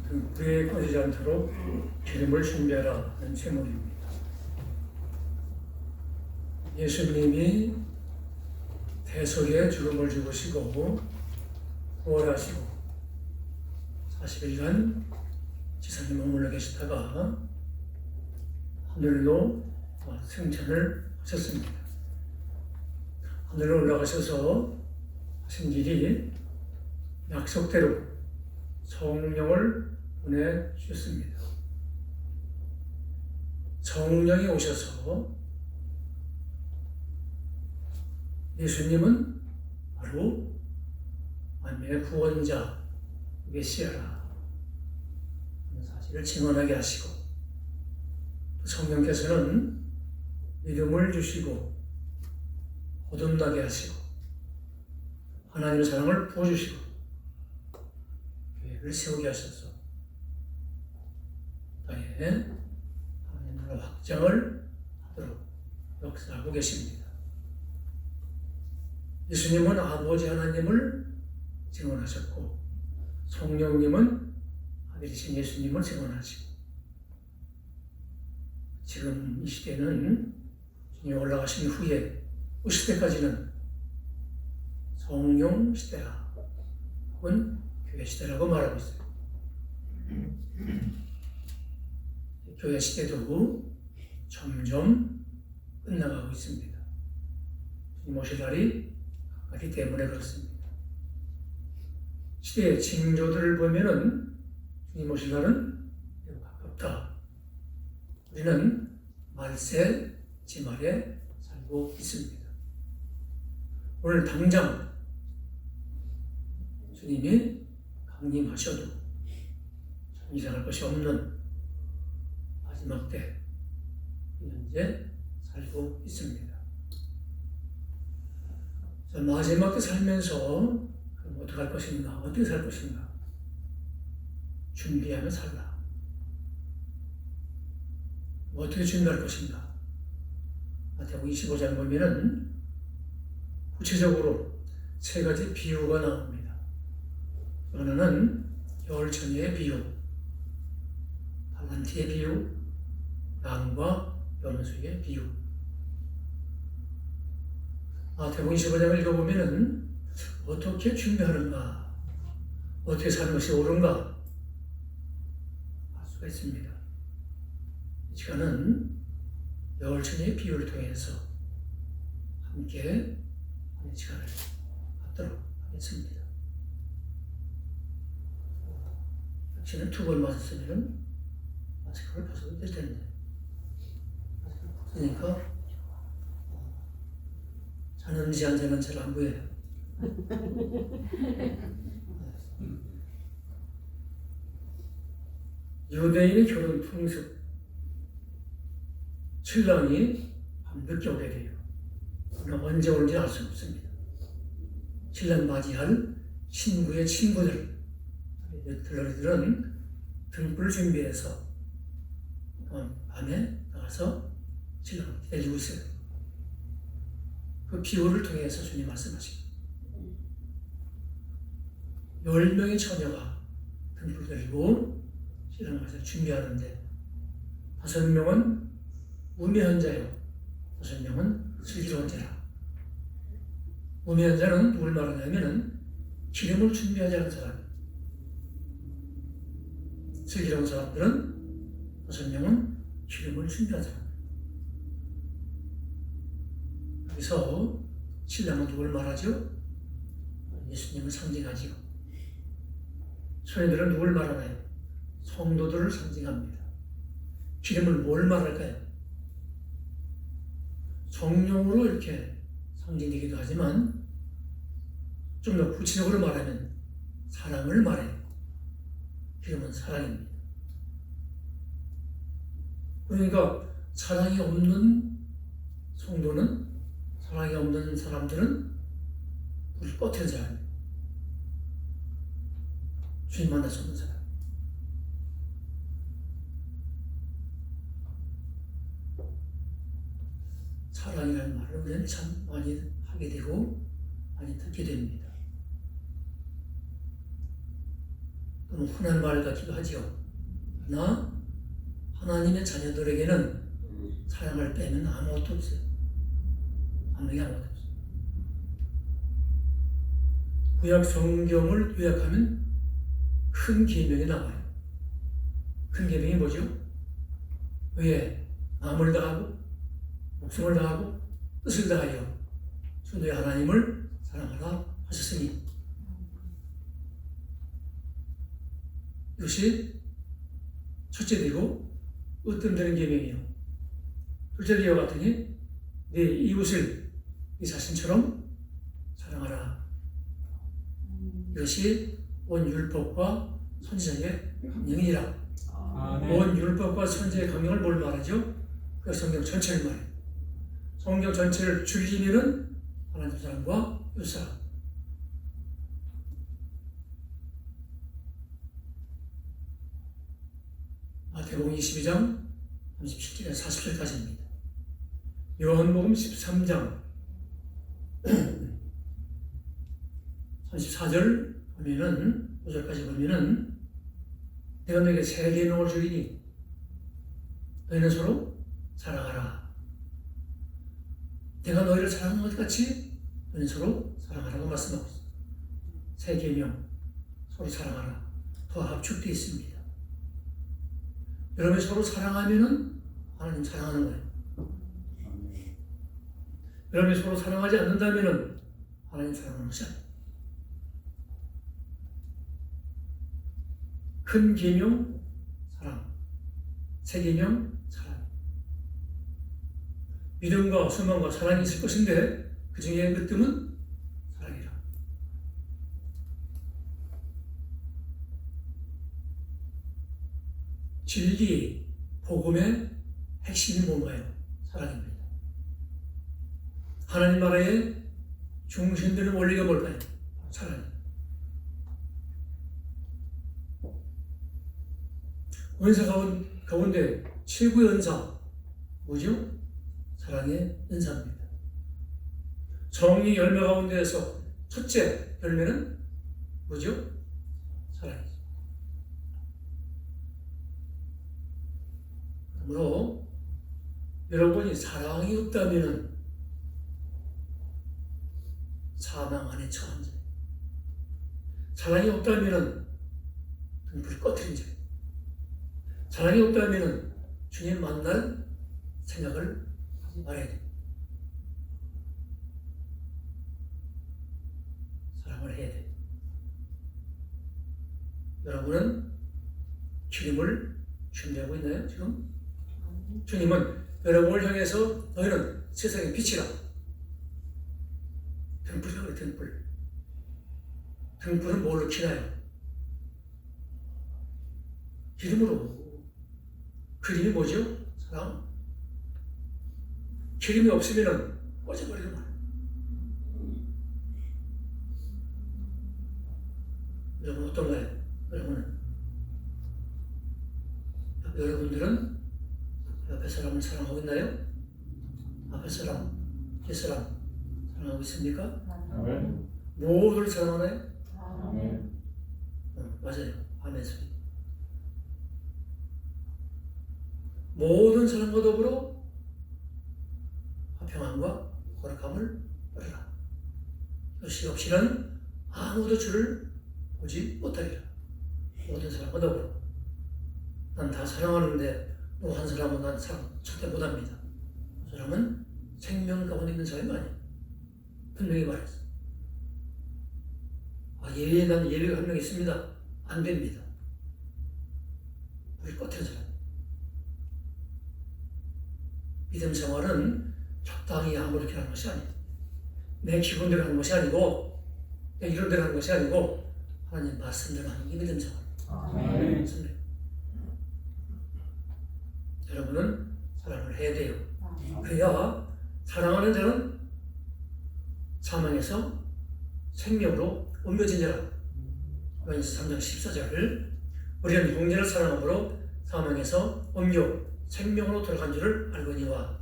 불에 꺼지지 않도록 기름을 준비하라 하는 제목입니다. 예수님이 대속의 죽음을 죽으시고 부활하시고 40일간 지상에 머물러 계시다가 하늘로 승천을 하셨습니다. 하늘로 올라가셔서 하신 일이 약속대로 성령을 보내주셨습니다. 성령이 오셔서 예수님은 바로 만민의 구원자 메시아라 하는 사실을 증언하게 하시고 성령께서는 믿음을 주시고 거듭나게 하시고 하나님의 사랑을 부어주시고 교회를 세우게 하셔서 땅에 하나님의 나라 확장을 하도록 역사하고 계십니다. 예수님은 아버지 하나님을 증언하셨고 성령님은 아들이신 예수님을 증언하시고 지금 이 시대는 주님이 올라가신 후에 그 시대까지는 성령 시대라 혹은 교회 시대라고 말하고 있어요. 교회 시대도 점점 끝나가고 있습니다. 주님 오실 날이 가까이 때문에 그렇습니다. 시대의 징조들을 보면은 주님 오실 날은 매우 가깝다. 우리는 말세 지말에 살고 있습니다. 오늘 당장 주님이 강림하셔도 참 이상할 것이 없는 마지막 때 현재 살고 있습니다. 자, 마지막 때 살면서 그럼 어떻게 할 것인가? 어떻게 살 것인가? 준비하며 살라. 어떻게 준비할 것인가? 마태복음 25장 보면은 구체적으로 세 가지 비유가 나옵니다. 하나는 열처녀의 비유, 달란트의 비유, 양과 염소의 비유. 마태복음 25장을 읽어보면은 어떻게 준비하는가, 어떻게 사는 것이 옳은가 알 수가 있습니다. 이 시간은 열처녀의 비유를 통해서 함께 하는 시간을 갖도록 하겠습니다. 백신을 2번 맞았으면 마스크를 벗어도 될 텐데 마스크를 벗으니까 자는지 안 자는지 잘 안 보여요. 유대인의 결혼 풍습, 신랑이 밤늦게 오게 돼요. 그러나 언제 오는지 알 수 없습니다. 신랑 맞이할 친구의 들러리들은 등불을 준비해서 밤에 나가서 신랑을 기다리고 있어요. 그 비유를 통해서 주님 말씀하십니다. 10명의 처녀가 등불을 들고 신랑을 가서 준비하는데 5명은 우매한 자요, 5명은 슬기로운 자라. 우매한 자는 누굴 말하냐면은 기름을 준비하지 않은 사람. 슬기로운 사람들은 5명은 기름을 준비하지 않은. 그래서 신랑은 누굴 말하죠? 예수님을 상징하지요. 소녀들은 누굴 말하나요? 성도들을 상징합니다. 기름을 뭘 말할까요? 성령으로 이렇게 상징되기도 하지만 좀 더 구체적으로 말하면 사랑을 말해요. 기름은 사랑입니다. 그러니까 사랑이 없는 성도는, 사랑이 없는 사람들은 불이 꺼트린 사람이에요. 주님 만날 수 없는 사람. 사랑이라는 말을 우리는 참 많이 하게 되고 많이 듣게 됩니다. 또는 흔한 말 같기도 하지요. 그러나 하나님의 자녀들에게는 사랑을 빼면 아무것도 없어요. 아무것도 없어요. 구약 성경을 요약하면 큰 계명이 나와요. 큰 계명이 뭐죠? 왜 마음을 다하고 목숨을 다하고 뜻을 다하여 주 너의 하나님을 사랑하라 하셨으니, 이것이 첫째 되고 으뜸되는 계명이요. 둘째 되어 같으니 네 이웃을 네 자신처럼 사랑하라. 이것이 온 율법과 선지자의 강령이라. 온 율법과 선지자의 강령을 뭘 말하죠? 그 성경 전체를 말해요. 성경 전체를 줄이면은 하나님 사람과 이웃 사람. 마태복음 22장 37절에서 40절까지입니다. 요한복음 13장 34절 보면은 5절까지 보면은 내가 너에게 새 계명을 주리니 너희는 서로 사랑하라. 내가 너희를 사랑한 것 같이 너희는 서로 사랑하라고 말씀하고 있습니다. 새 계명, 서로 사랑하라. 더 압축되어 있습니다. 여러분이 서로 사랑하면은 하나님 사랑하는 거예요. 여러분이 서로 사랑하지 않는다면은 하나님 사랑하는 것이 아니에요. 큰 계명 사랑, 새 계명 사랑. 믿음과 소망과 사랑이 있을 것인데 그 중에 으뜸은 사랑이라. 진리, 복음의 핵심이 뭔가요? 사랑입니다. 하나님 나라의 중심되는 원리가 뭘까요? 사랑입니다. 은사 가운데 최고의 은사 뭐죠? 사랑의 은사입니다. 정의 열매 가운데에서 첫째 열매는 뭐죠? 사랑이죠. 그러므로 여러분이 사랑이 없다면 사망 안에 처한 자, 사랑이 없다면 등불이 꺼트린 자, 사랑이 없다면 주님 만날 생각을 하지 말아야 됩니다. 사랑을 해야 됩니다. 여러분은 주님을 준비하고 있나요? 지금? 주님은 여러분을 향해서 너희는 세상의 빛이라. 등불이라고 그래요. 등불. 등불은 뭘로 켜나요? 기름으로. 기름이 뭐죠? 사랑. 기름이 없으면 꺼져버리는 거예요. 여러분 어떤가요? 여러분들은 옆에 사람을 사랑하고 있나요? 앞에 사람, 뒷 사람 사랑하고 있습니까? 모두를 사랑하나요? 맞아요. 아멘 소리. 모든 사람과 더불어 화평함과 거룩함을 누리라. 이것이 없이는 아무도 주를 보지 못하리라. 모든 사람과 더불어. 난 다 사랑하는데 또 한 사람은 난 사랑 절대 못합니다. 그 사람은 생명 가운데 있는 사람이 아니에요. 분명히 말했어. 예외가 한 명 있습니다. 안 됩니다. 우리 끝에 사람. 믿음 생활은 적당히 아무렇게 하는 것이 아니에요. 내 기분대로 하는 것이 아니고 내 이론대로 하는 것이 아니고 하나님 말씀대로 하는 게 믿음 생활. 여러분은 사랑을 해야 돼요. 그래야 사랑하는 자는 사망에서 생명으로 옮겨진 자라. 요한일서 3장 14절을 우리는 형제를 사랑함으로 사망에서 옮겨 생명으로 돌아간 줄을 알거니와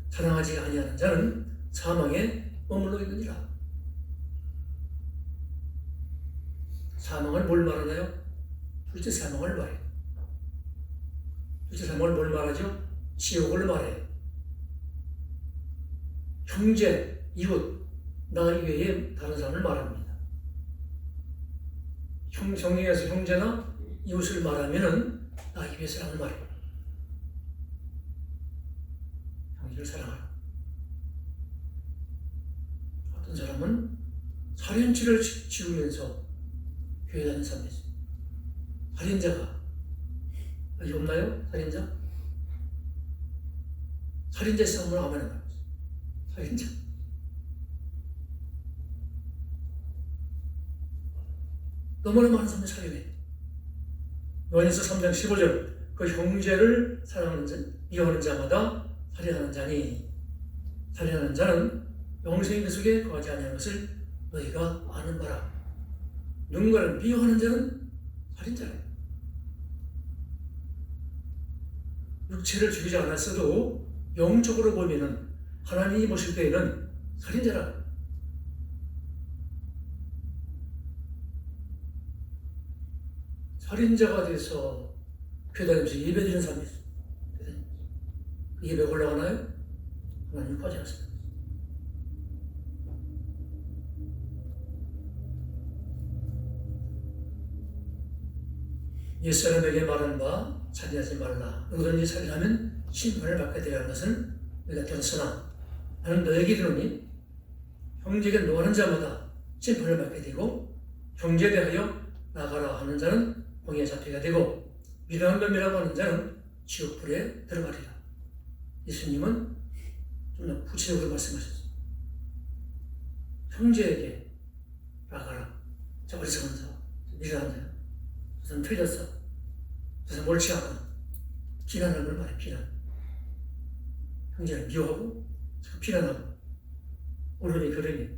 사랑하지 아니하는 자는 사망에 머물러 있느니라. 사망을 뭘 말하나요? 둘째 사망을 말해요. 둘째 사망을 뭘 말하죠? 지옥을 말해요. 형제, 이웃, 나 이외에 다른 사람을 말합니다. 성경에서 형제나 이웃을 말하면은 나 이외의 사람을 말해요. 형제를 사랑하라. 어떤 사람은 살인죄를 지으면서 교회 다니는 사람이 있어요. 살인자가 여기 없나요? 살인자? 살인자 싸움을 아무나 말했어요. 살인자. 너무나 많은 사람이 살인해. 요한일서 3장 15절 그 형제를 사랑하는 자, 미워하는 자마다 살인하는 자니 살인하는 자는 영생의 그 속에 거하지 아니하는 것을 너희가 아는 바라. 누군가를 미워하는 자는 살인자라. 육체를 죽이지 않았어도 영적으로 보면은 하나님이 보실 때에는 살인자라. 살인자가 돼서 교회 다니면서 예배드리는 사람이 있어요. 그 예배가 올라가나요? 하나님 하지 않습니다. 옛사람에게 말하는 바 살인하지 말라. 누구든지 살인하면 심판을 받게 되라는 것은 내가 들었으나 나는 너에게 이르노니 형제에게 노하는 자마다 심판을 받게 되고 형제에 대하여 나가라 하는 자는 공에 잡히게 되고 미련한 뱀이라고 하는 자는 지옥불에 들어가리라. 예수님은 좀 더 구체적으로 말씀하셨습니다. 형제에게 나가라. 저 어리석은 자, 미련한 자야. 저 사람 틀렸어. 저 사람 옳지 않아. 비난하는 걸 말해, 비난. 형제를 미워하고 비난하고 오르니 그러니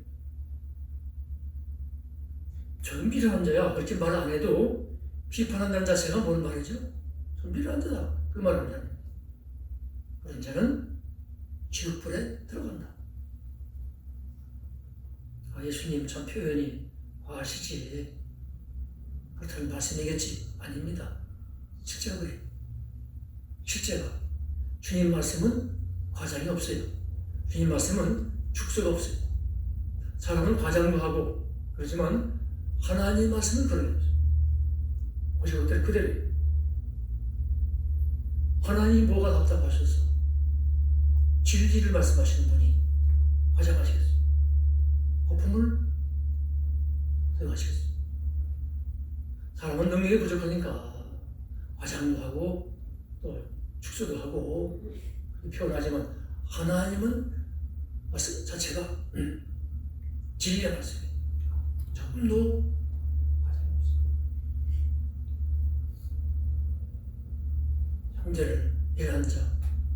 저는 미련한 자야. 그렇게 말 안 해도 비판한다는 자세가 뭔 말이죠? 전 미련한 자다. 그 말을 하냐. 그런 자는 지옥불에 들어간다. 아, 예수님 참 표현이 과하시지. 그렇다는 말씀이겠지? 아닙니다. 실제가 그래요. 실제가. 주님 말씀은 과장이 없어요. 주님 말씀은 축소가 없어요. 사람은 과장도 하고 그렇지만 하나님 말씀은 그런 거죠. 오실 것들 그대로예요. 하나님 뭐가 답답하셔서 진리를 말씀하시는 분이 과장하시겠어요? 거품을 사용하시겠어요? 사람은 능력이 부족하니까 과장도 하고 또 축소도 하고 표현하지만 하나님은 말씀 자체가 진리의 말씀이에요. 조금도 과장이 없어요. 형제를 이해하는 자,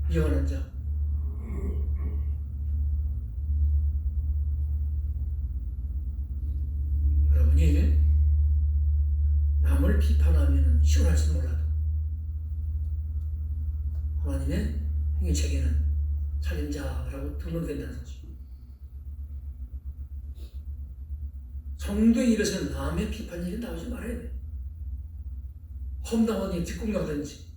미워하는 자, 여러분이 남을 비판하면 시원할지 몰라도 하나님의 행위책에는 살인자라고 등록된다는 사실. 성도의 입에서는 남의 비판 얘기 나오지 말아야 돼. 험담하니 뒷공감하든지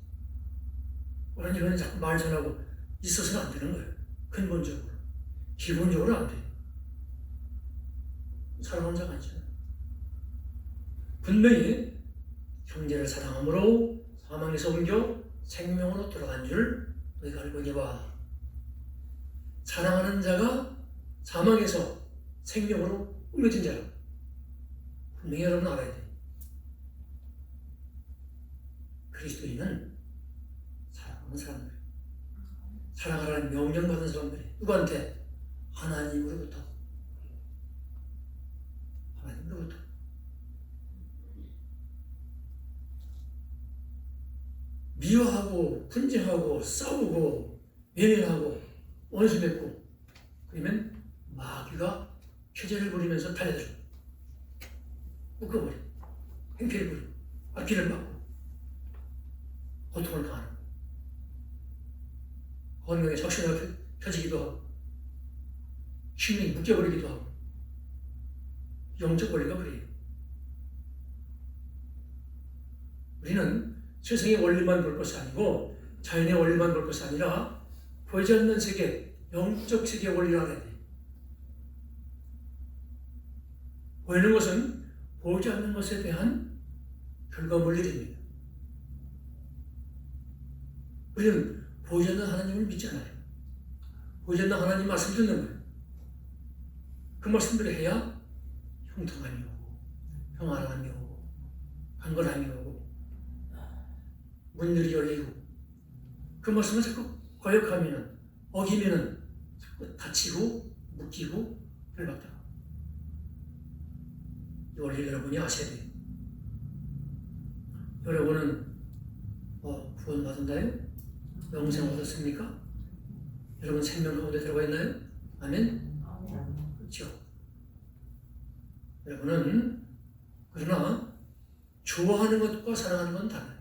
그런 일은 자꾸 말 전하고 있어서는 안 되는 거예요. 근본적으로. 기본적으로 안 돼요. 사랑하는 자가 아니잖아요. 분명히 형제를 사랑함으로 사망에서 옮겨 생명으로 돌아간 줄 너희가 알고 있니와. 사랑하는 자가 사망에서 생명으로 옮겨진 자라. 분명히 여러분 알아야 돼요. 그리스도인은 사랑하는 사람들, 사랑하라는 명령받은 사람들이 누구한테? 하나님으로부터. 하나님으로부터. 미워하고 분쟁하고 싸우고 외면하고 원수 맺고 그러면 마귀가 표제를 부리면서 달려들어 묶어버려. 행패를 부려. 앞길을 막고 고통을 가하는 건강에 적신호가 펴지기도 하고 심령이 묶여버리기도 하고 영적 원리가 그래요. 우리는 세상의 원리만 볼 것이 아니고 자연의 원리만 볼 것이 아니라 보이지 않는 세계, 영적 세계의 원리를 알아야 돼. 보이는 것은 보이지 않는 것에 대한 결과물들입니다. 우리는 보이지 않는 하나님을 믿잖아요. 보이지 않는 하나님 말씀 듣는 거예요. 그 말씀들을 해야 형통함이 오고 평안함이 오고 강건함이 오고 문들이 열리고 그 말씀을 자꾸 거역하면 어기면 자꾸 다치고 묶이고 열받다. 이 원리 여러분이 아셔야 돼요. 여러분은 구원 받은다요? 영생 얻었습니까? 여러분 생명 가운데 들어가 있나요? 아멘? 그렇죠. 여러분은 그러나 좋아하는 것과 사랑하는 건 달라요.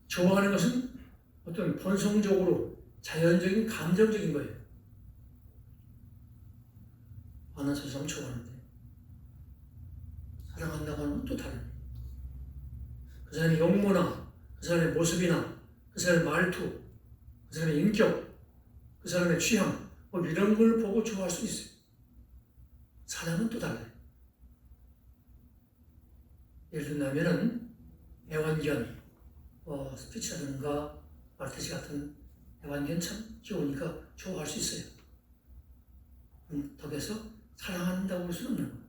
좋아하는 것은 어떤 본성적으로 자연적인 감정적인 거예요. 나 저 사람 좋아하는데 사랑한다고 하는 건 또 달라요. 그 사람의 용모나 그 사람의 모습이나 그 사람의 말투, 그 사람의 인격, 그 사람의 취향 이런 걸 보고 좋아할 수 있어요. 사랑은 또 달라요. 예를 들면 애완견, 스피츠라든가 말티즈 같은 애완견 참 귀여우니까 좋아할 수 있어요. 덕에서 사랑한다고 할 수는 없는 거예요.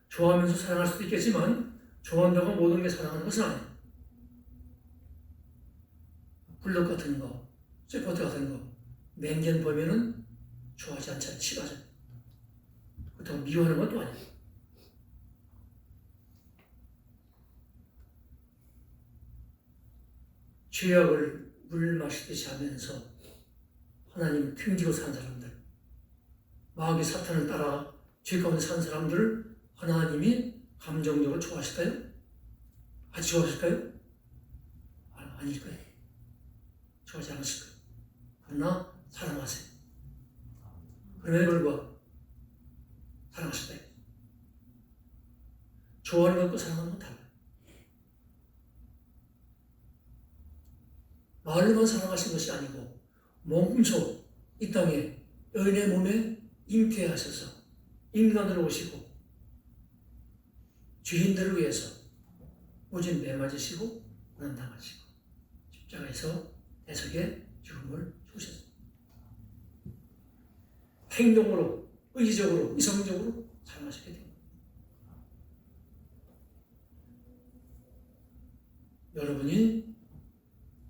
좋아하면서 사랑할 수도 있겠지만 좋아한다고 모든 게 사랑하는 것은 아니에요. 블럭 같은 거, 쇠포트 같은 거 맹견 보면은 좋아하지 않잖아요. 싫어하잖아요. 그렇다고 미워하는 것도 아니에요. 죄악을 물 마시듯이 하면서 하나님을 튕기고 산 사람들, 마귀 사탄을 따라 죄 가운데 산 사람들을 하나님이 감정적으로 좋아하실까요? 아주 좋아하실까요? 아닐 거예요. 좋아하지 않으실 거예요. 그러나 사랑하세요. 그럼에도 불구하고 사랑하실 거예요. 좋아하는 것과 사랑하는 건 달라요. 말로만 사랑하신 것이 아니고 몸소 이 땅에 여인의 몸에 잉태하셔서 인간으로 오시고 죄인들을 위해서 오직 매맞으시고 고난당하시고 십자가에서 대속의 죽음을 주셨습니다. 행동으로, 의지적으로, 이성적으로 사랑하시게 됩니다. 여러분이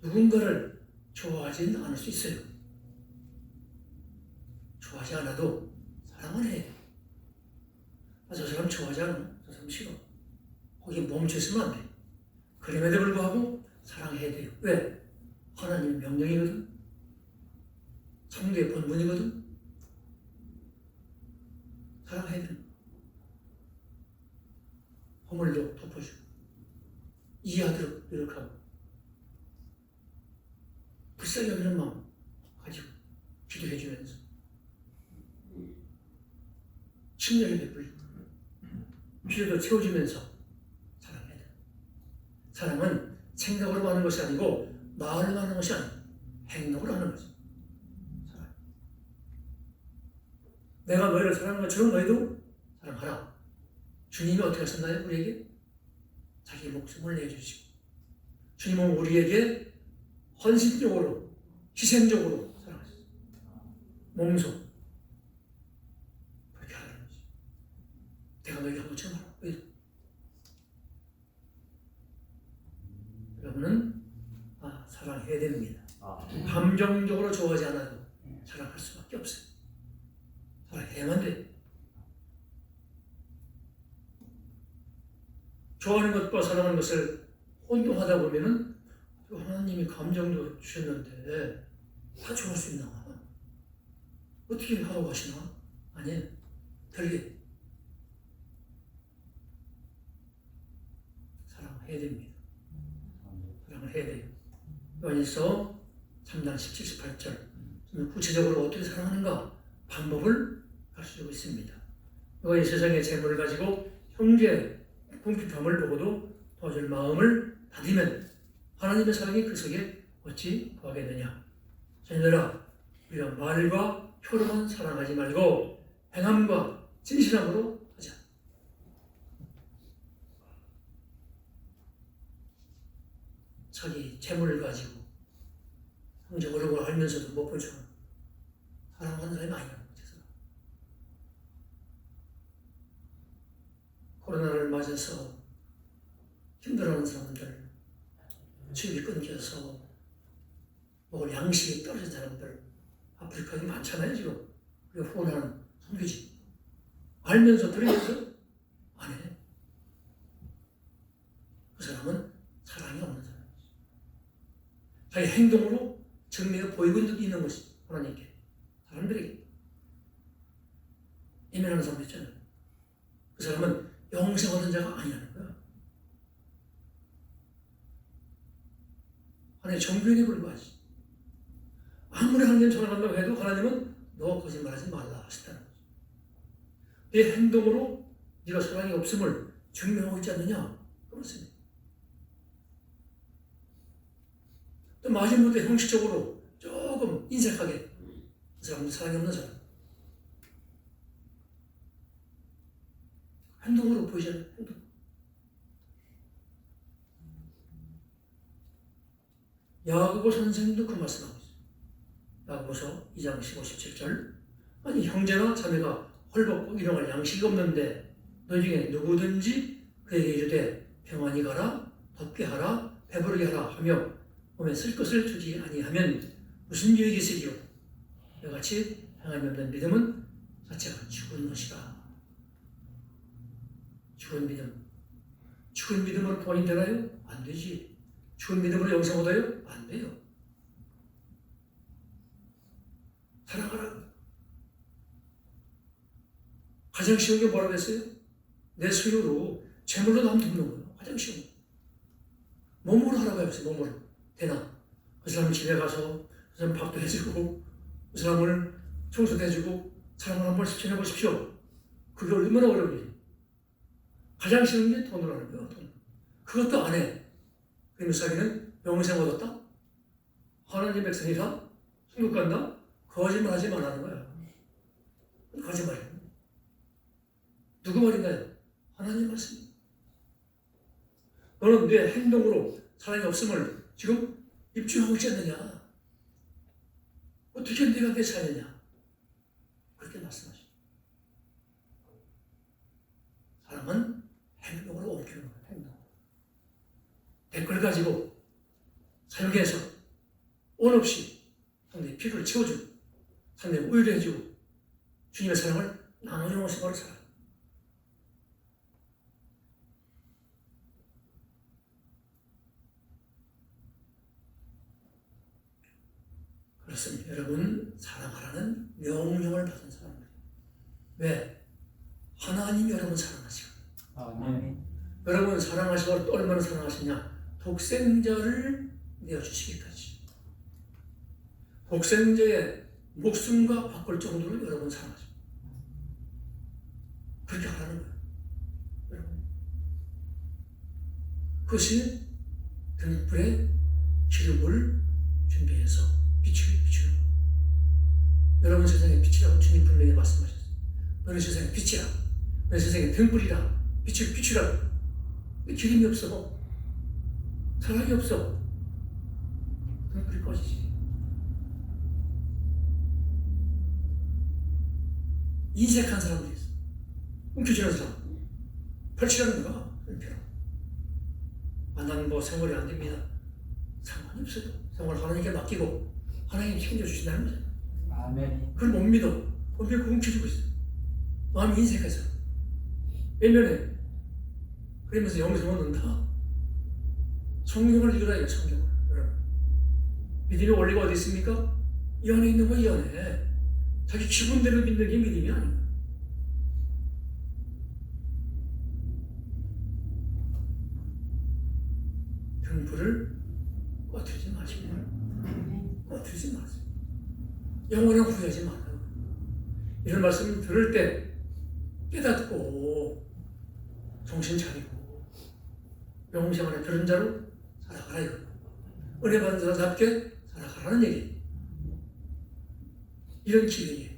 누군가를 좋아하지는 않을 수 있어요. 좋아하지 않아도 사랑은 해야 돼요. 저 사람 좋아하지 않아. 저 사람 싫어. 거기 멈춰있으면 안 돼요. 그럼에도 불구하고 사랑해야 돼요. 왜? 하나님의 명령이거든. 성도의 본분이거든. 사랑해야 돼요. 허물도 덮어주고 이해하도록 노력하고 불쌍히 여기는 마음 가지고 기도해 주면서 친절히 베풀고 필요도 채워주면서 사랑해야 돼요. 사랑은 생각으로 하는 것이 아니고 말로 하는 것이 아니고 행동으로 하는 거죠. 사랑. 내가 너희를 사랑하는 것처럼 너희도 사랑하라. 주님이 어떻게 하셨나요? 우리에게 자기 목숨을 내주시고 주님은 우리에게 헌신적으로 희생적으로 사랑하셨어요. 몸소 그렇게 하라는 거지. 내가 너에게 한 것처럼 하라. 여러분은 사랑해야 됩니다. 감정적으로 좋아하지 않아도 사랑할 수밖에 없어요. 사랑해야만 돼요. 좋아하는 것과 사랑하는 것을 혼동하다 보면은 하나님이 감정도 주셨는데 다 좋아할 수 있나? 어떻게 하라고 하시나? 아니에요. 달리 사랑해야 됩니다. 사랑을 해야 돼요. 요한일서 3장 17, 18절 구체적으로 어떻게 사랑하는가 방법을 가르쳐주고 있습니다. 너가 이 세상의 재물을 가지고 형제 궁핍함을 보고도 도와줄 마음을 다지면 하나님의 사랑이 그 속에 어찌 거하겠느냐. 자녀들아, 우리가 말과 혀로만 사랑하지 말고 행함과 진실함으로 하자. 자기 재물을 가지고 형제 어려움을 알면서도 못 보여주는 사랑하는 사람이 아니라는 거죠. 코로나를 맞아서 힘들어하는 사람들, 수입이 끊겨서 먹을 양식이 떨어진 사람들, 아프리카에 많잖아요 지금. 우리가 후원하는 선교지. 알면서 들으면서 안 해. 그 사람은 사랑이 없는 사람이지. 자기 행동으로 증명해 보이고 있는 것이 하나님께, 사람들에게 예민한 사람 있잖아요. 그 사람은 영생 얻은 자가 아니라는 거야. 하나님의 정죄에 불과하지. 아무리 하나님 전화간다고 해도 하나님은 너 거짓말하지 말라 하시다는 거지. 내 행동으로 네가 사랑이 없음을 증명하고 있지 않느냐? 그렇습니다. 또 마지못해 형식적으로 조금 인색하게 그 사람은 사랑이 없는 사람. 행동으로 보이잖아요. 행동. 야고보 선생님도 그 말씀하고 있어요. 야고보서 2장 15, 17절. 아니 형제나 자매가 헐벗고 일용할 양식이 없는데 너희 중에 누구든지 그에게 이르되 평안히 가라, 덥게 하라, 배부르게 하라 하며 몸에 쓸 것을 주지 아니하면 무슨 유익이 있으리요? 이같이 행함이 없는 믿음은 자체가 죽은 것이라. 죽은 믿음. 죽은 믿음으로 본인 되나요? 안 되지. 죽은 믿음으로 영생 얻어요? 안 돼요. 사랑하라. 가장 쉬운 게 뭐라고 했어요? 내 소유로 재물로 남 돕는 거예요. 가장 쉬운 거. 몸으로 하라고 했어요. 몸으로. 되나? 그 사람 집에 가서 그 사람 밥도 해주고 그 사람을 청소도 해주고 사람을 한번 실천해 보십시오. 그게 얼마나 어려워요. 가장 쉬운 게 돈으로 하는 거예요. 돈. 그것도 안 해. 그러면서 자기는 영생 얻었다? 하나님 백성이다? 천국 간다? 거짓말 하지 말라는 거야. 거짓말이야. 누구 말인가요? 하나님 말씀. 너는 내 행동으로 사랑이 없음을 지금 입증하고 있지 않느냐? 어떻게 네가 내 자녀냐? 그렇게 말씀하시죠. 사람은 행동으로 옮기는 거예요. 행동. 댓글 가지고 사역해서 온 없이 상대의 피로를 채워주고 상대의 우유를 해주고 주님의 사랑을 나눠주는 것이 바로 사랑. 그렇습니다. 여러분, 사랑하라는 명령을 받은 사람들. 왜? 하나님이 여러분 사랑하시고. 아멘. 여러분 사랑하시고 얼마나 사랑하시냐? 독생자를 내어주시기까지. 독생자의 목숨과 바꿀 정도로 여러분 사랑하십니다. 그렇게 하라는 거예요. 여러분. 그것이 등불에 기름을 준비해서 비추는 거예요. 여러분 세상의 빛이라고 주님 분명히 말씀하셨어요. 너는 세상의 빛이라. 너는 세상의 등불이라. 빛을 비추라. 기름이 없어. 사랑이 없어. 등불이 꺼지지. 인색한 사람들이 있어. 움켜쥐는 사람. 펼치라는 거야. 나는 뭐 생활이 안 됩니다. 상관이 없어도 생활 하나님께 맡기고 하나님이 챙겨주신다는 거죠. 아멘. 그걸 못 믿어. 못 믿고 움켜쥐고 있어. 마음이 인색해서. 외면해. 그러면서 영성을 넣는다. 성경을 읽으라 이거 성경을. 여러분. 믿음의 원리가 어디 있습니까? 이 안에 있는 거 이 안에. 자기 기분대로 믿는 게 믿음이 아닌 거야. 등불을 꺼뜨리지 마시고. 꺼뜨리지 마세요. 영원한 후회하지 말라고. 이런 말씀을 들을 때 깨닫고 정신 차리고 영생활의 그런 자로 살아가라 이거. 은혜 받은 자답게 살아가라는 얘기. 이런 기회이에요.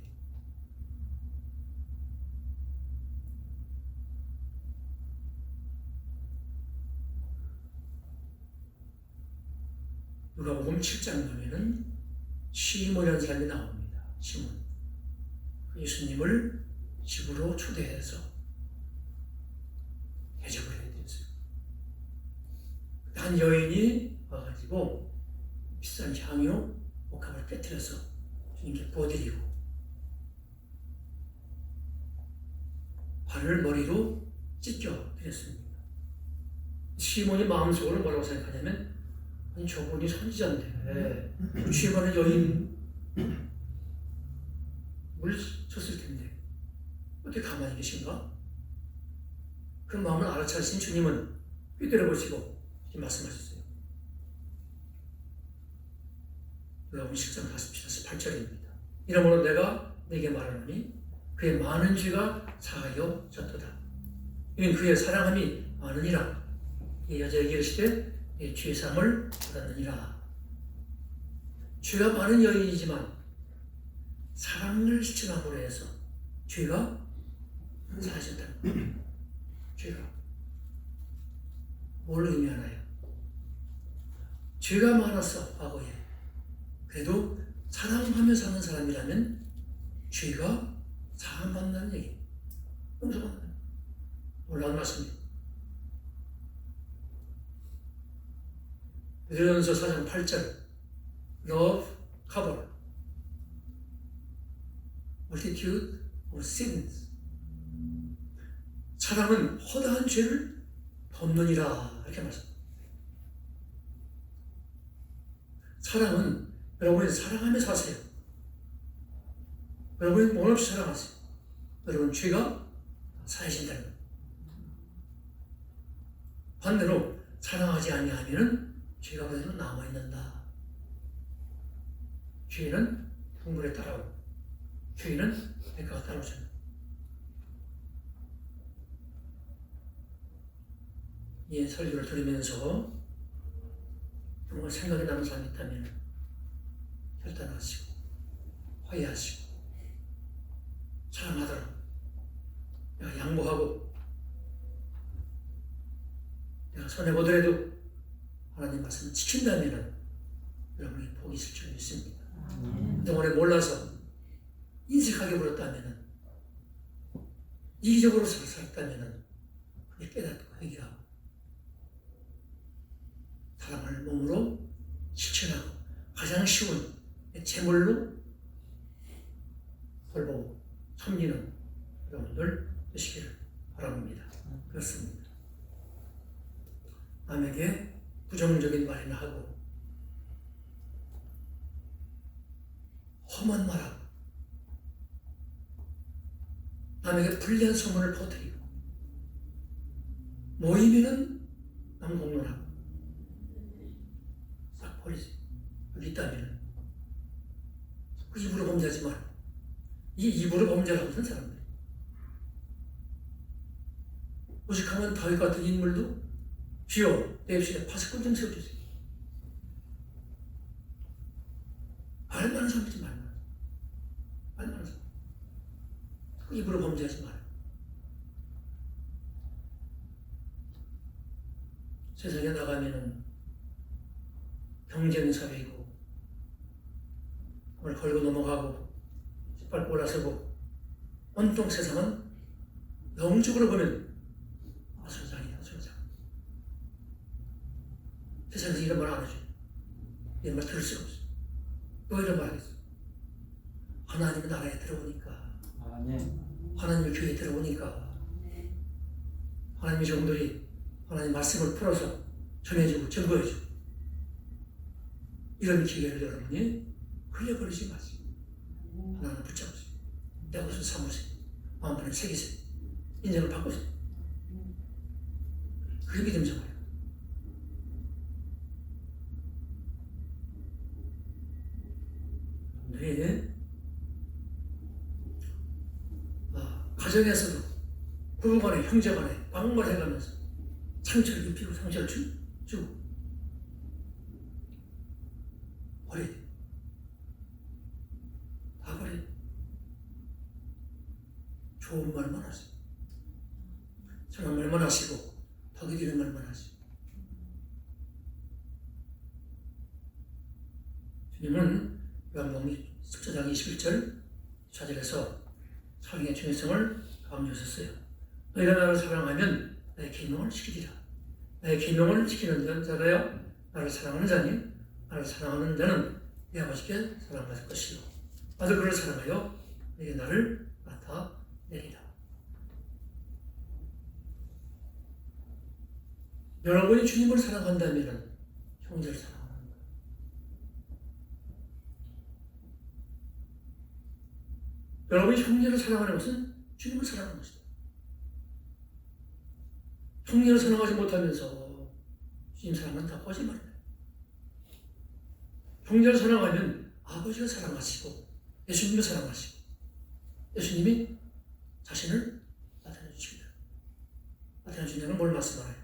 누가복음 7장 보면은 시몬이라는 사람이 나옵니다. 시몬. 예수님을 집으로 초대해서 대접을 해드렸어요. 한 여인이 와가지고 비싼 향유 옥합을 깨뜨려서 주님께 부어드리고 발을 머리로 찢겨 드렸습니다. 시몬이 마음속으로 뭐라고 생각하냐면, 아니 저분이 선지자인데 취해가는 여인을 쳤을 텐데 어떻게 가만히 계신가? 그런 마음을 알아차리신 주님은 휘두르보시고 말씀하셨어요. 누가복음 10장 48절입니다. 이러므로 내가 네게 말하노니 그의 많은 죄가 사하여졌도다. 이는 그의 사랑함이 많으니라. 이 여자에게 이르시되 내 죄상을 받았느니라. 죄가 많은 여인이지만 사랑을 실천함으로 해서 죄가 사하졌다. 죄가 뭘 의미하나요? 죄가 많았어 과거에. 그래도 사랑하며 사는 사람이라면 죄가 사함받는다는 얘기. 용서받는다. 놀라운 말씀입니다. 베드로전서 4장 8절 Love cover multitude of sins. 사랑은 허다한 죄를 덮느니라 이렇게 말씀합니다. 사랑은 여러분이 사랑하며 사세요. 여러분이 원 없이 사랑하세요. 여러분 죄가 사해진다는 거예요. 반대로 사랑하지 아니하면은 죄가 그대로 남아있는다. 죄는 풍물에 따라오고 죄는 대가가 따라오잖아요. 이 설교를 들으면서 정말 생각이 나는 사람이 있다면 결단하시고 화해하시고 사랑하더라. 내가 양보하고 내가 손해보더라도 하나님 말씀을 지킨다면 여러분이 복이 있을 줄 믿습니다. 그동안에 몰라서 인색하게 굴었다면 이기적으로 살았다면 그게 깨닫고 회개하고 사랑을 몸으로 실천하고 가장 쉬운 제물로 돌보고 섬기는 여러분들 되시기를 바랍니다. 그렇습니다. 남에게 부정적인 말이나 하고 험한 말하고 남에게 불리한 소문을 퍼뜨리고 모이면은 남 공론하고 싹 버리지. 여기 있다면 그 입으로 범죄하지 말고 이 입으로 범죄하고 있는 사람들. 오직하면 다윗 같은 인물도 주여 내 입술에 파수꾼 좀 세워주세요. 말 많은 사람이지 말 많은 사람. 그 입으로 범죄하지 마라. 세상에 나가면은 경쟁 사회이고 그걸 걸고 넘어가고 짓밟고 올라서고 온통 세상은 영적으로 보면 소장이야 소장. 세상에서 이런 말 안 해줘. 이런 말 들을 수가 없어. 또 이런 말 하겠어. 하나님의 나라에 들어오니까 하나님의 교회에 들어오니까 하나님의 종들이 하나님 말씀을 풀어서 전해주고 증거해주고 이런 기회를 여러분이 흘려버리지 마세요. 하나님 붙잡으세요. 내 것을 삼으세요. 마음판에 새기세요. 인정을 바꾸세요. 그게 믿음 생활이에요. 가정에서도 부부간에 형제간에 막말해가면서 상처를 입히고 상처를 주고 버려. 다 버려. 좋은 말만 하세요. 선한 말만 하시고 덕이 되는 말만 하시고. 주님은 요한복음 10장 21절 좌절에서 사랑의 중요성을 강조하셨어요. 너희가 나를 사랑하면 나의 계명을 지키리라. 나의 계명을 지키는 자라요 나를 사랑하는 자니 나를 사랑하는 자는 내 아버지께 사랑받을 것이요 나도 그를 사랑하여 내게 나를 나타내리라. 여러분이 주님을 사랑한다면 형제를 사랑하는 거예요. 여러분이 형제를 사랑하는 것은 주님을 사랑하는 것입니다. 형제를 사랑하지 못하면서 주님 사랑은 다 거짓말입니다. 형제를 사랑하면 아버지가 사랑하시고 예수님을 사랑하시고 예수님이 자신을 나타내 주십니다. 나타내 주시는 뭘 말씀하나요?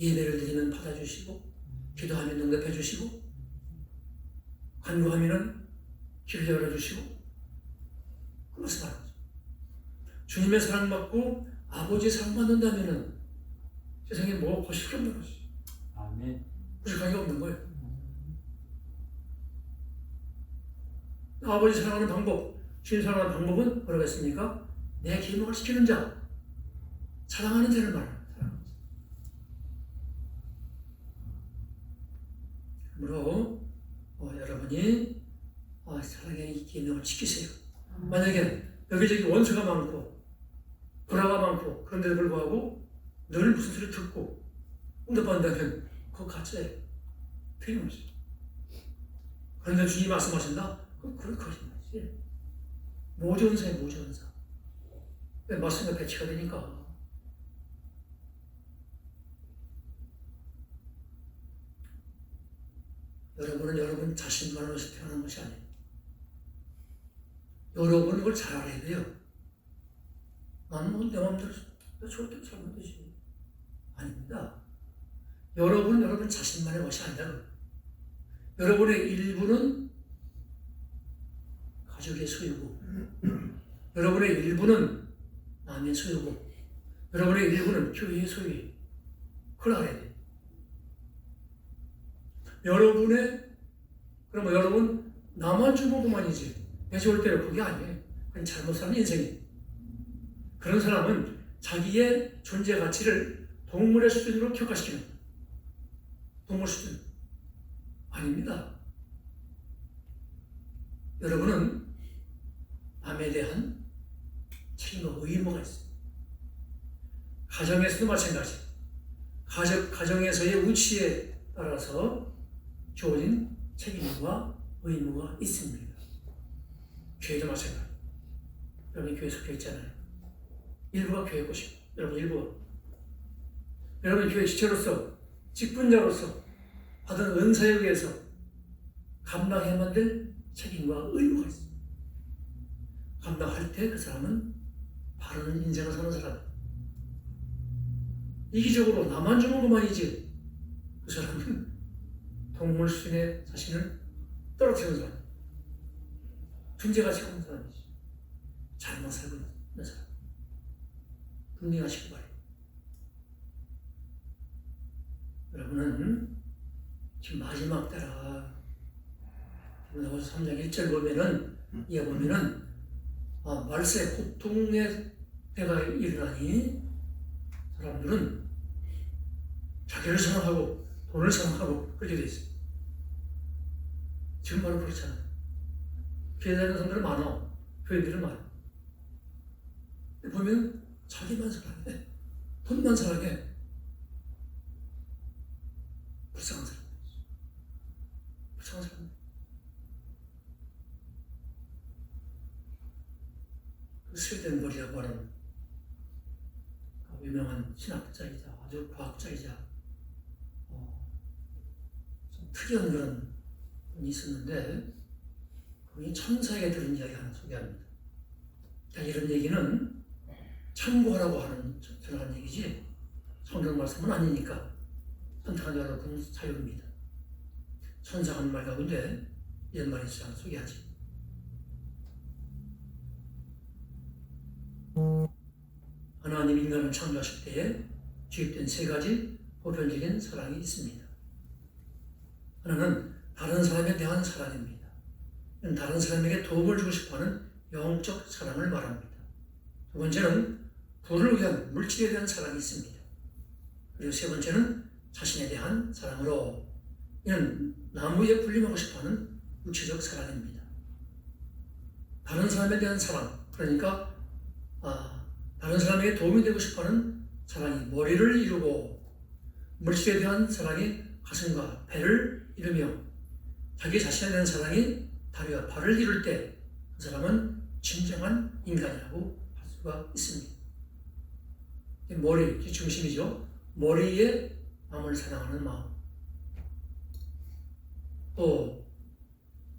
예배를 드리면 받아주시고 기도하면 응답해 주시고 간구하면 귀를 열어주시고 그 말씀하는 거죠. 주님의 사랑받고 아버지의 사랑받는다면 세상에 뭐 거실 게 없는 것이. 아멘. 부족한 게 없는 거예요. 아버지 사랑하는 방법, 주님 사랑하는 방법은 뭐라고 했습니까? 내 계명을 지키는 자, 사랑하는 자를 말합니다. 그러므로 여러분이 사랑의 계명을 지키세요. 만약에 여기저기 원수가 많고 불화가 많고 그런데도 불구하고 늘 무슨 소리 듣고 응답한다면 그거 가짜예요. 틀림없이. 그런데 주님이 말씀하신다? 그건 거짓말이지. 모전사예요, 모전사. 왜 말씀과 배치가 되니까. 여러분은 여러분 자신만을 위해서 태어난 것이 아니에요. 여러분은 그걸 잘 알아야 돼요. 나는 뭐 내 마음대로 저렇게 살면 되지. 아닙니다. 여러분은 여러분 자신만의 것이 아니라 여러분의 일부는 가족의 소유고 여러분의 일부는 남의 소유고 여러분의 일부는 교회의 소유예요. 그걸 알아야 돼요. 그러면 여러분 나만 주먹구만이지 내 좋을 때는 그게 아니에요. 그건 잘못 사는 인생이에요. 그런 사람은 자기의 존재 가치를 동물의 수준으로 격화시키는 거예요. 동물 수준. 아닙니다. 여러분은 남에 대한 책임과 의무가 있어요. 가정에서도 마찬가지. 가정에서의 위치에 따라서 주어진 책임과 의무가 있습니다. 교회도 마찬가지. 여러분이 교회 속해 있잖아요. 일부가 교회 것이고, 여러분 일부가. 여러분 교회 지체로서, 직분자로서 받은 은사에 의해서 감당해야만 될 책임과 의무가 있습니다. 감당할 때 그 사람은 바른 인생을 사는 사람이에요. 이기적으로 나만 주는 것만이지 그 사람은 동물 수준의 자신을 떨어뜨리는 사람, 존재가치가 없는 사람이지. 잘못 살고 있는 사람. 분명히 하시기 바랍니다. 여러분은 지금 마지막 때라 디모데후서 3장 1절 보면은 이해 보면은 말세 고통의 때가 일어나니 사람들은 자기를 사랑하고 돈을 사랑하고 그렇게 돼 있어요. 지금 바로 그렇잖아요. 교회 다니는 사람들은 많아. 교회들은 많아. 보면 자기만 사랑해. 돈만 사랑해. 불쌍한 사람. 불쌍한 사람. 그 스웨덴버리라고 하는 유명한 신학자이자 아주 과학자이자 좀 특이한 그런 분이 있었는데 그분이 천사에게 들은 이야기 하나 소개합니다. 이런 얘기는 참고하라고 하는 들어간 얘기지 성경 말씀은 아니니까 선택하지 말라고 그런 사유입니다. 천사한 말 가운데 이런 말이 있어 소개하지. 하나님 인간을 창조하실 때에 주입된 세 가지 보편적인 사랑이 있습니다. 하나는 다른 사람에 대한 사랑입니다. 다른 사람에게 도움을 주고 싶어하는 영적 사랑을 말합니다. 두 번째는 부를 위한 물질에 대한 사랑이 있습니다. 그리고 세 번째는 자신에 대한 사랑으로 이는 나무에 군림하고 싶어하는 육체적 사랑입니다. 다른 사람에 대한 사랑, 그러니까 다른 사람에게 도움이 되고 싶어하는 사랑이 머리를 이루고 물질에 대한 사랑이 가슴과 배를 이루며 자기 자신에 대한 사랑이 다리와 발을 이룰 때 그 사람은 진정한 인간이라고 할 수가 있습니다. 머리, 중심이죠. 머리에 남을 사랑하는 마음. 또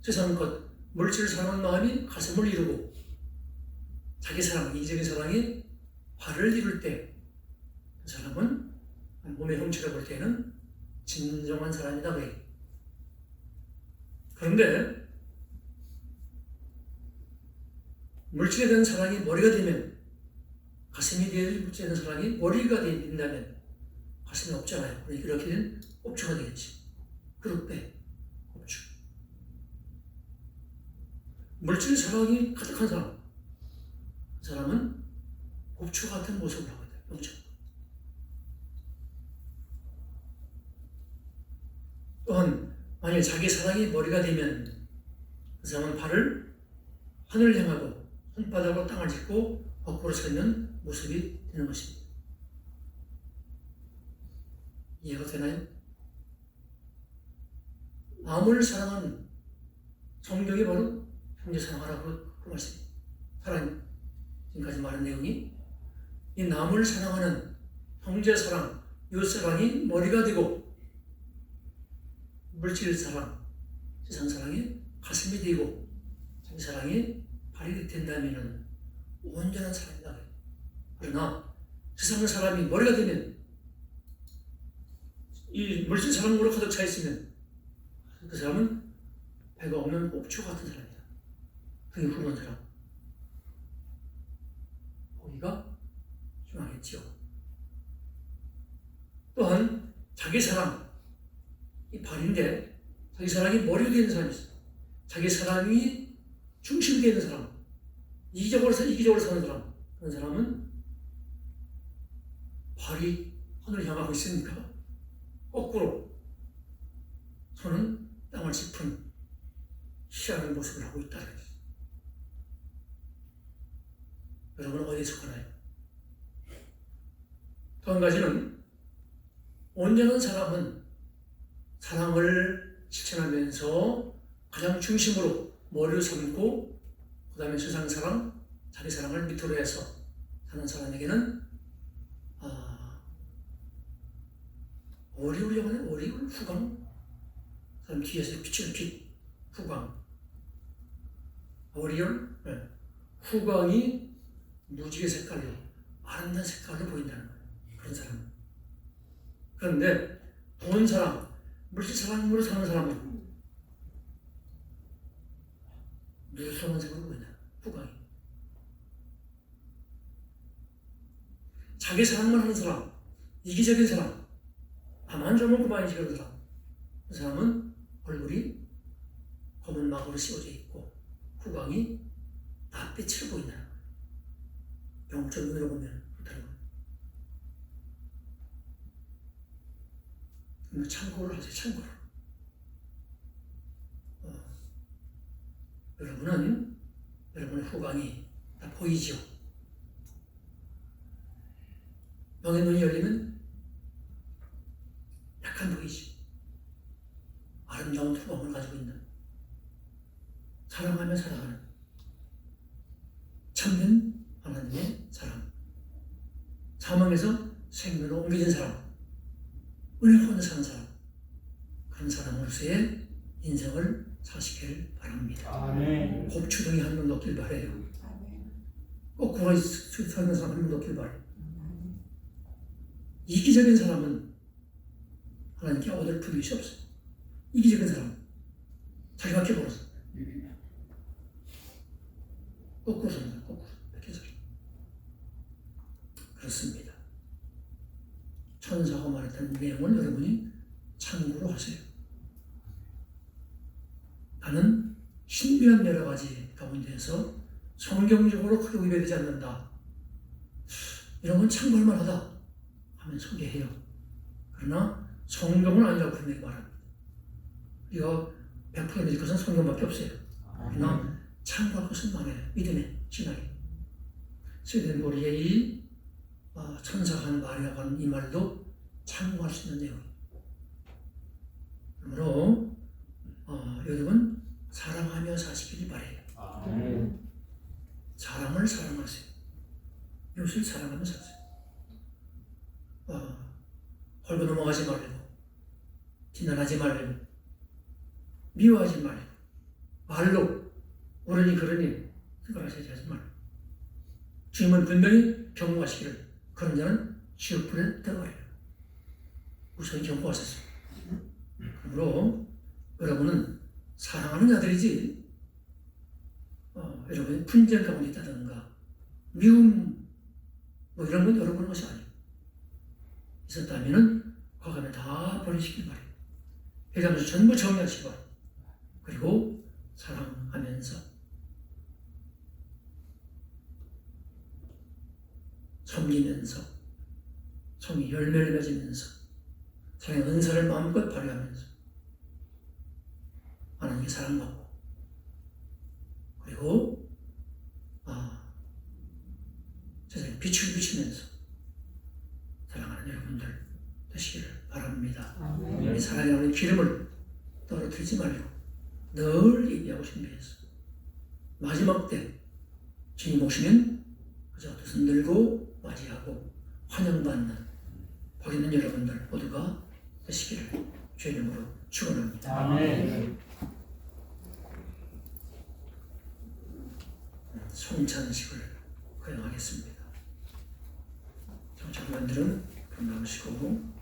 세상 것, 물질을 사랑하는 마음이 가슴을 이루고 자기 사랑, 이기적인 사랑이 발을 이룰 때 그 사람은 몸의 형체를 볼 때는 진정한 사람이다. 그런데 물질에 대한 사랑이 머리가 되면 가슴이 될 물질에 대한 사랑이 머리가 된다면 가슴이 없잖아요. 그러니까 이렇게 된 옵주가 되겠지. 그룹배, 옵주. 물질 사랑이 가득한 사람, 그 사람은 옵주 같은 모습을 하거든. 영적. 또한 만일 자기 사랑이 머리가 되면 그 사람은 발을 하늘을 향하고 손바닥으로 땅을 짚고 거꾸로 서 있는 모습이 되는 것입니다. 이해가 되나요? 남을 사랑하는 성경이 바로 형제 사랑하라고 그 말씀입니다. 사랑, 지금까지 말한 내용이 이 남을 사랑하는 형제 사랑, 이웃 사랑이 머리가 되고 물질 사랑, 세상 사랑이 가슴이 되고 자기 사랑이 발이 된다면 온전한 사랑이다. 그러나 세상 사람이 머리가 되면 이 물질 사랑으로 가득 차 있으면 그 사람은 배가 없는 옥주 같은 사람이다. 등이 굵은 사람. 보기가 중요하겠지요. 또한 자기 사랑, 이 발인데 자기 사랑이 머리로 되는 사람이 있어요. 자기 사랑이 중심이 되는 사람, 이기적으로 사는 사람, 그런 사람은 발이 하늘을 향하고 있으니까 거꾸로 손은 땅을 짚은 희한한 모습을 하고 있다는 거죠. 여러분 어디에 속하나요? 또 한 가지는 온전한 사람은 사랑을 실천하면서 가장 중심으로 머리를 삼고 그 다음에 세상 사랑, 자기 사랑을 밑으로 해서 사는 사람에게는 어리울이라고 하는 어리울, 후광, 사람 뒤에서 비치는 빛, 후광, 어리울, 후광이 무지개 색깔로 아름다운 색깔로 보인다는 거예요. 그런 사람은. 그런데 돈 사랑, 물질 사랑으로 사는 사람은 누수한 색으로 보인다. 후광이. 자기 사랑만 하는 사람, 이기적인 사람, 나만 좀 그만이지 그런 사람. 그 사람은 얼굴이 검은 막으로 씌워져 있고 후광이 낯빛을 보인다는 거예요. 영적 눈으로 보면 그렇다는 거예요. 참고를 하세요. 참고를. 여러분의 후광이 다 보이죠. 영의 눈이 열리면 약간 보이지. 아름다운 후광을 가지고 있는, 사랑하며 사랑하는 참된 하나님의 사랑, 사망에서 생명으로 옮겨진 사람, 은혜 가운데 사는 사람, 그런 사람으로서의 인생을 사시길 바랍니다. 아멘. 곱추둥이 한 번 넣길 바래요. 거꾸로 사는 사람 한 명도 없길 바래요. 이기적인 사람은 하나님께 얻을 분깃이 없어요. 이기적인 사람은 자기밖에 모르서 거꾸로 삽니다. 거꾸로 백해서 그렇습니다. 천사가 말했던 내용을 여러분이 참고로 하세요. 나는 신비한 여러 가지 가운데에서 성경적으로 크게 위배되지 않는다. 이런 건 참고할 만하다 하면 소개해요. 그러나 성경은 아니라고 분명히 말합니다. 우리가 100% 믿을 것은 성경밖에 없어요. 그러나 참고할 것은 많아요. 믿음의 신앙이. 스웨덴보리의 이 천사가 하는 말이라고 하는 이 말도 참고할 수 있는 내용이에요. 그러므로 여러분 사랑하며 사시길 바래요. 사랑을 사랑하세요. 이웃을 사랑하며 사세요. 헐고 넘어가지 말고, 비난하지 말고, 미워하지 말고, 말로 옳으니 그러니 생각하지 말고, 주님은 분명히 경고하시기를 그런 자는 지옥불에 들어가리라. 우선 경고하셨어요. 그러므로 여러분은 사랑하는 자들이지 여러분이 분쟁 가운데 있다든가 미움 이런 건 여러분의 것이 아니에요. 있었다면은 과감히 다 버리시길 바래요. 회장에서 전부 정리하시기 바래요. 그리고 사랑하면서 섬기면서 성이 열매를 맺으면서 사랑의 은사를 마음껏 발휘하면서 하나님께 사랑받고 그리고 세상에 빛을 비추면서 사랑하는 여러분들 되시기를 바랍니다. 이 사랑의 기름을 떨어뜨리지 말고 늘 예비하고 준비해서 마지막 때 주님 오시면 그저 두 손 들고 맞이하고 환영받는 거기 있는 여러분들 모두가 되시기를 주의 이름으로 축원합니다. 아멘. 송찬식을 거행하겠습니다. 청취자분들은 그럼 나오시고